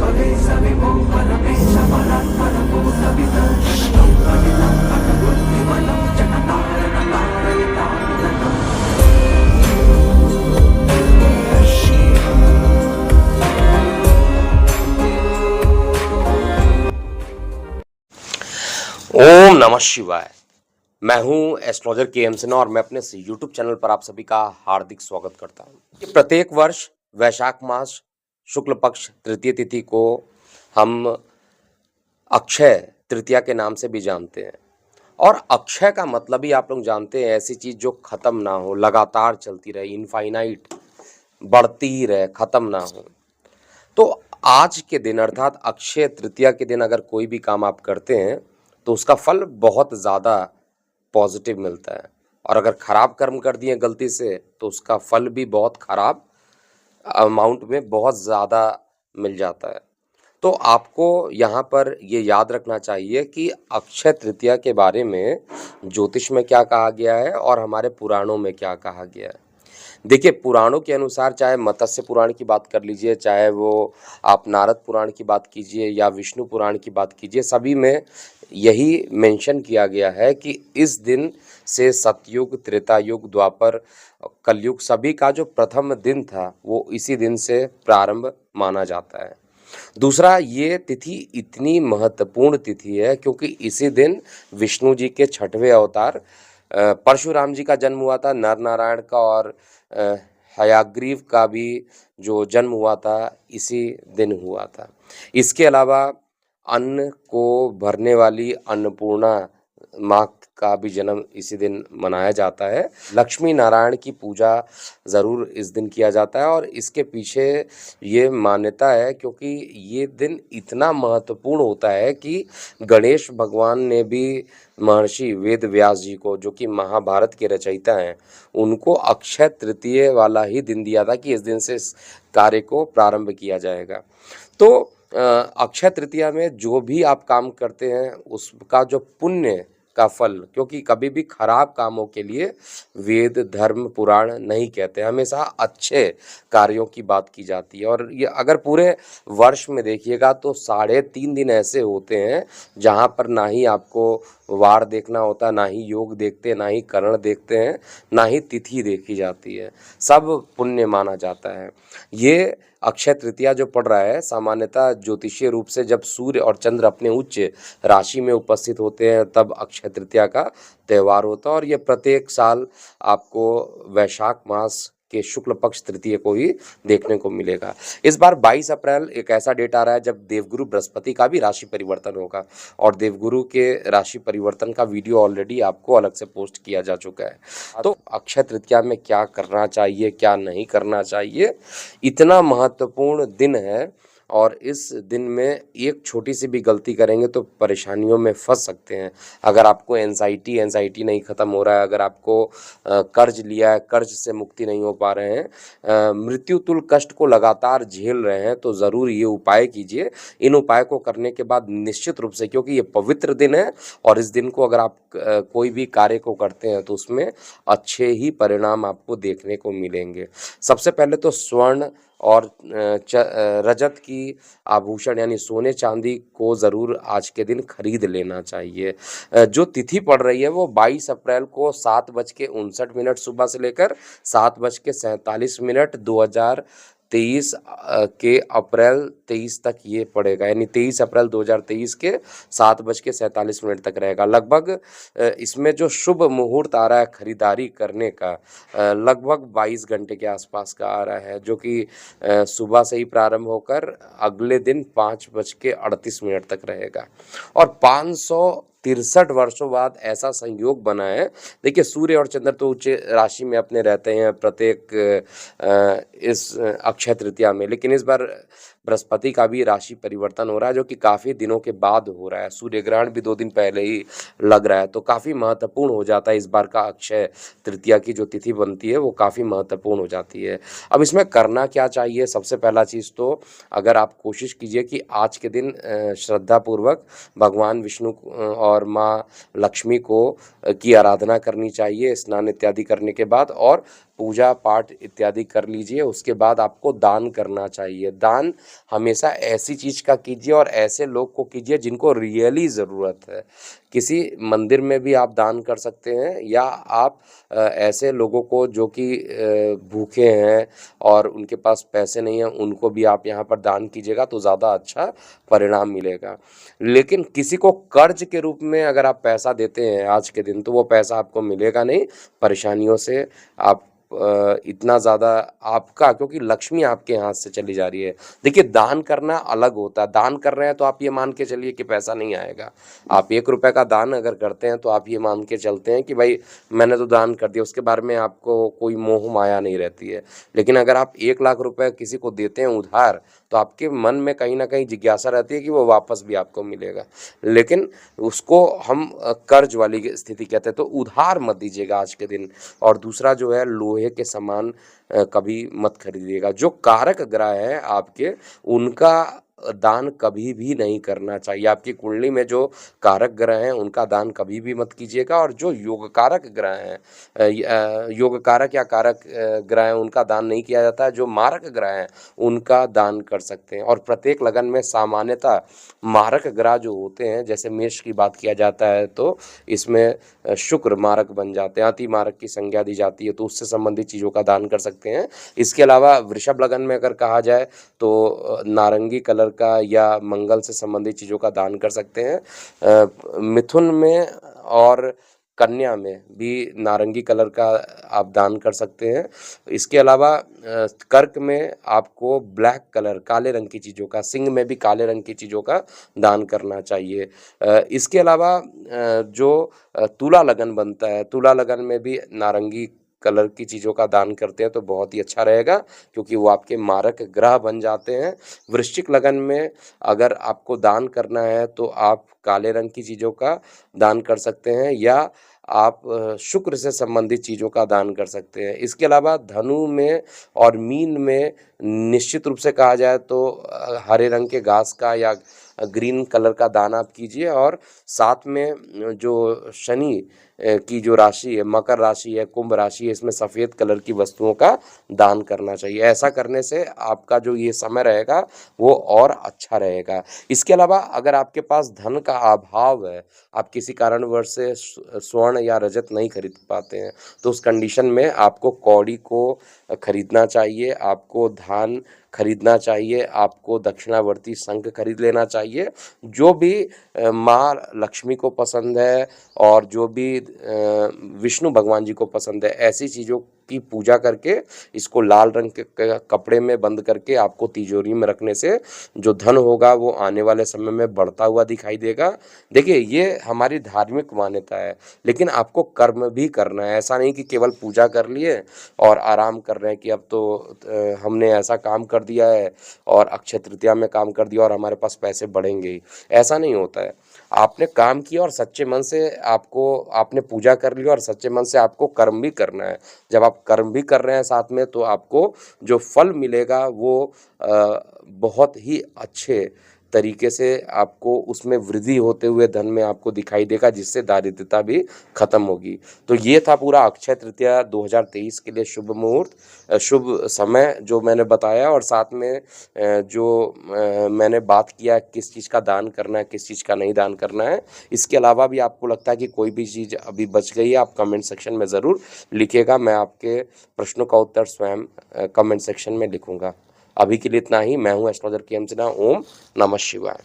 ओम नमः शिवाय। मैं हूं एस्ट्रोलॉजर के सिन्हा और मैं अपने यूट्यूब चैनल पर आप सभी का हार्दिक स्वागत करता हूं। प्रत्येक वर्ष वैशाख मास शुक्ल पक्ष तृतीय तिथि को हम अक्षय तृतीया के नाम से भी जानते हैं। और अक्षय का मतलब ही आप लोग जानते हैं, ऐसी चीज जो खत्म ना हो, लगातार चलती रहे, इनफाइनाइट, बढ़ती ही रहे, खत्म ना हो। तो आज के दिन अर्थात अक्षय तृतीया के दिन अगर कोई भी काम आप करते हैं तो उसका फल बहुत ज़्यादा पॉजिटिव मिलता है, और अगर खराब कर्म कर दिए गलती से तो उसका फल भी बहुत खराब अमाउंट में बहुत ज़्यादा मिल जाता है। तो आपको यहाँ पर ये याद रखना चाहिए कि अक्षय तृतीया के बारे में ज्योतिष में क्या कहा गया है और हमारे पुराणों में क्या कहा गया है। देखिए, पुराणों के अनुसार चाहे मत्स्य पुराण की बात कर लीजिए, चाहे वो आप नारद पुराण की बात कीजिए या विष्णु पुराण की बात कीजिए, सभी में यही मेंशन किया गया है कि इस दिन से सतयुग, त्रेता युग, द्वापर, कलयुग सभी का जो प्रथम दिन था वो इसी दिन से प्रारंभ माना जाता है। दूसरा, ये तिथि इतनी महत्वपूर्ण तिथि है क्योंकि इसी दिन विष्णु जी के छठवें अवतार परशुराम जी का जन्म हुआ था, नर नारायण का, और हयाग्रीव का भी जो जन्म हुआ था इसी दिन हुआ था। इसके अलावा अन्न को भरने वाली अन्नपूर्णा माँ का भी जन्म इसी दिन मनाया जाता है। लक्ष्मी नारायण की पूजा ज़रूर इस दिन किया जाता है, और इसके पीछे ये मान्यता है क्योंकि ये दिन इतना महत्वपूर्ण होता है कि गणेश भगवान ने भी महर्षि वेद व्यास जी को, जो कि महाभारत के रचयिता हैं, उनको अक्षय तृतीय वाला ही दिन दिया था कि इस दिन से इस कार्य को प्रारंभ किया जाएगा। तो अक्षय तृतीया में जो भी आप काम करते हैं उसका जो पुण्य का फल, क्योंकि कभी भी खराब कामों के लिए वेद, धर्म, पुराण नहीं कहते, हमेशा अच्छे कार्यों की बात की जाती है। और ये अगर पूरे वर्ष में देखिएगा तो 3.5 दिन ऐसे होते हैं जहाँ पर ना ही आपको वार देखना होता, ना ही योग देखते, ना ही करण देखते हैं, ना ही तिथि देखी जाती है, सब पुण्य माना जाता है। ये अक्षय तृतीया जो पड़ रहा है, सामान्यतः ज्योतिषीय रूप से जब सूर्य और चंद्र अपने उच्च राशि में उपस्थित होते हैं तब अक्षय तृतीया का त्यौहार होता है, और ये प्रत्येक साल आपको वैशाख मास के शुक्ल पक्ष तृतीय को ही देखने को मिलेगा। इस बार 22 अप्रैल एक ऐसा डेट आ रहा है जब देवगुरु बृहस्पति का भी राशि परिवर्तन होगा, और देवगुरु के राशि परिवर्तन का वीडियो ऑलरेडी आपको अलग से पोस्ट किया जा चुका है। तो अक्षय तृतीया में क्या करना चाहिए, क्या नहीं करना चाहिए, इतना महत्वपूर्ण दिन है, और इस दिन में एक छोटी सी भी गलती करेंगे तो परेशानियों में फंस सकते हैं। अगर आपको एंजाइटी नहीं ख़त्म हो रहा है, अगर आपको कर्ज लिया है, कर्ज से मुक्ति नहीं हो पा रहे हैं, मृत्यु तुल्य कष्ट को लगातार झेल रहे हैं, तो ज़रूर ये उपाय कीजिए। इन उपाय को करने के बाद निश्चित रूप से, क्योंकि ये पवित्र दिन है और इस दिन को अगर आप कोई भी कार्य को करते हैं तो उसमें अच्छे ही परिणाम आपको देखने को मिलेंगे। सबसे पहले तो स्वर्ण और रजत की आभूषण यानी सोने चांदी को ज़रूर आज के दिन खरीद लेना चाहिए। जो तिथि पड़ रही है वो 22 अप्रैल को 7:59 सुबह से लेकर 7:47 2023 के अप्रैल 23 तक ये पड़ेगा, यानी 23 अप्रैल 2023 के 7:47 तक रहेगा। लगभग इसमें जो शुभ मुहूर्त आ रहा है खरीदारी करने का, लगभग 22 घंटे के आसपास का आ रहा है, जो कि सुबह से ही प्रारंभ होकर अगले दिन 5:38 तक रहेगा। और 563 वर्षों बाद ऐसा संयोग बना है। देखिए, सूर्य और चंद्र तो उच्च राशि में अपने रहते हैं प्रत्येक इस अक्षय तृतीया में, लेकिन इस बार बृहस्पति का भी राशि परिवर्तन हो रहा है, जो कि काफ़ी दिनों के बाद हो रहा है। सूर्य ग्रहण भी 2 दिन पहले ही लग रहा है, तो काफ़ी महत्वपूर्ण हो जाता है इस बार का अक्षय तृतीया की जो तिथि बनती है वो काफ़ी महत्वपूर्ण हो जाती है। अब इसमें करना क्या चाहिए? सबसे पहला चीज़ तो अगर आप कोशिश कीजिए कि आज के दिन श्रद्धापूर्वक भगवान विष्णु और माँ लक्ष्मी को की आराधना करनी चाहिए स्नान इत्यादि करने के बाद, और पूजा पाठ इत्यादि कर लीजिए। उसके बाद आपको दान करना चाहिए। दान हमेशा ऐसी चीज़ का कीजिए और ऐसे लोग को कीजिए जिनको रियली ज़रूरत है। किसी मंदिर में भी आप दान कर सकते हैं या आप ऐसे लोगों को जो कि भूखे हैं और उनके पास पैसे नहीं हैं, उनको भी आप यहाँ पर दान कीजिएगा तो ज़्यादा अच्छा परिणाम मिलेगा। लेकिन किसी को कर्ज़ के रूप में अगर आप पैसा देते हैं आज के दिन, तो वो पैसा आपको मिलेगा नहीं, परेशानियों से आप इतना ज़्यादा आपका, क्योंकि लक्ष्मी आपके हाथ से चली जा रही है। देखिए, दान करना अलग होता है। दान कर रहे हैं तो आप ये मान के चलिए कि पैसा नहीं आएगा। आप 1 रुपए का दान अगर करते हैं तो आप ये मान के चलते हैं कि भाई मैंने तो दान कर दिया, उसके बारे में आपको कोई मोह माया नहीं रहती है। लेकिन अगर आप 1 लाख रुपए किसी को देते हैं उधार, तो आपके मन में कहीं न कहीं जिज्ञासा रहती है कि वो वापस भी आपको मिलेगा। लेकिन उसको हम कर्ज़ वाली स्थिति कहते हैं, तो उधार मत दीजिएगा आज के दिन। और दूसरा जो है, लोहे के सामान कभी मत खरीदिएगा। जो कारक ग्रह हैं आपके, उनका दान कभी भी नहीं करना चाहिए। आपकी कुंडली में जो कारक ग्रह हैं उनका दान कभी भी मत कीजिएगा, और जो योग कारक ग्रह हैं योग कारक या कारक ग्रह हैं उनका दान नहीं किया जाता है। जो मारक ग्रह हैं उनका दान कर सकते हैं। और प्रत्येक लगन में सामान्यतः मारक ग्रह जो होते हैं, जैसे मेष की बात किया जाता है तो इसमें शुक्र मारक बन जाते हैं, अति मारक की संज्ञा दी जाती है, तो उससे संबंधित चीज़ों का दान कर सकते हैं। इसके अलावा वृषभ लगन में अगर कहा जाए तो नारंगी कलर का या मंगल से संबंधित चीज़ों का दान कर सकते हैं। मिथुन में और कन्या में भी नारंगी कलर का आप दान कर सकते हैं। इसके अलावा कर्क में आपको ब्लैक कलर, काले रंग की चीज़ों का, सिंह में भी काले रंग की चीज़ों का दान करना चाहिए। इसके अलावा जो तुला लगन बनता है, तुला लगन में भी नारंगी कलर की चीज़ों का दान करते हैं तो बहुत ही अच्छा रहेगा, क्योंकि वो आपके मारक ग्रह बन जाते हैं। वृश्चिक लगन में अगर आपको दान करना है तो आप काले रंग की चीज़ों का दान कर सकते हैं, या आप शुक्र से संबंधित चीज़ों का दान कर सकते हैं। इसके अलावा धनु में और मीन में निश्चित रूप से कहा जाए तो हरे रंग के घास का या ग्रीन कलर का दान आप कीजिए। और साथ में जो शनि की जो राशि है, मकर राशि है, कुंभ राशि है, इसमें सफ़ेद कलर की वस्तुओं का दान करना चाहिए। ऐसा करने से आपका जो ये समय रहेगा वो और अच्छा रहेगा। इसके अलावा अगर आपके पास धन का अभाव है, आप किसी कारणवश से स्वर्ण या रजत नहीं खरीद पाते हैं, तो उस कंडीशन में आपको कौड़ी को खरीदना चाहिए, आपको धान खरीदना चाहिए, आपको दक्षिणावर्ती शंख खरीद लेना चाहिए। जो भी माँ लक्ष्मी को पसंद है और जो भी विष्णु भगवान जी को पसंद है, ऐसी चीज़ों की पूजा करके इसको लाल रंग के कपड़े में बंद करके आपको तिजोरी में रखने से जो धन होगा वो आने वाले समय में बढ़ता हुआ दिखाई देगा। देखिए, ये हमारी धार्मिक मान्यता है, लेकिन आपको कर्म भी करना है। ऐसा नहीं कि केवल पूजा कर लिए और आराम कर रहे हैं कि अब तो हमने ऐसा काम कर दिया है और अक्षय तृतीया में काम कर दिया और हमारे पास पैसे बढ़ेंगे ही। ऐसा नहीं होता है। आपने काम किया और सच्चे मन से आपने पूजा कर ली और सच्चे मन से आपको कर्म भी करना है। जब आप कर्म भी कर रहे हैं साथ में, तो आपको जो फल मिलेगा वो बहुत ही अच्छे तरीके से आपको उसमें वृद्धि होते हुए धन में आपको दिखाई देगा, जिससे दारिद्रता भी खत्म होगी। तो ये था पूरा अक्षय तृतीया 2023 के लिए शुभ मुहूर्त, शुभ समय जो मैंने बताया, और साथ में मैंने बात किया किस चीज़ का दान करना है, किस चीज़ का नहीं दान करना है। इसके अलावा भी आपको लगता है कि कोई भी चीज़ अभी बच गई है, आप कमेंट सेक्शन में ज़रूर लिखिएगा। मैं आपके प्रश्नों का उत्तर स्वयं कमेंट सेक्शन में लिखूंगा। अभी के लिए इतना ही। मैं हूँ एस्ट्रोलॉजर के एम सिन्हा। ओम नमः शिवाय।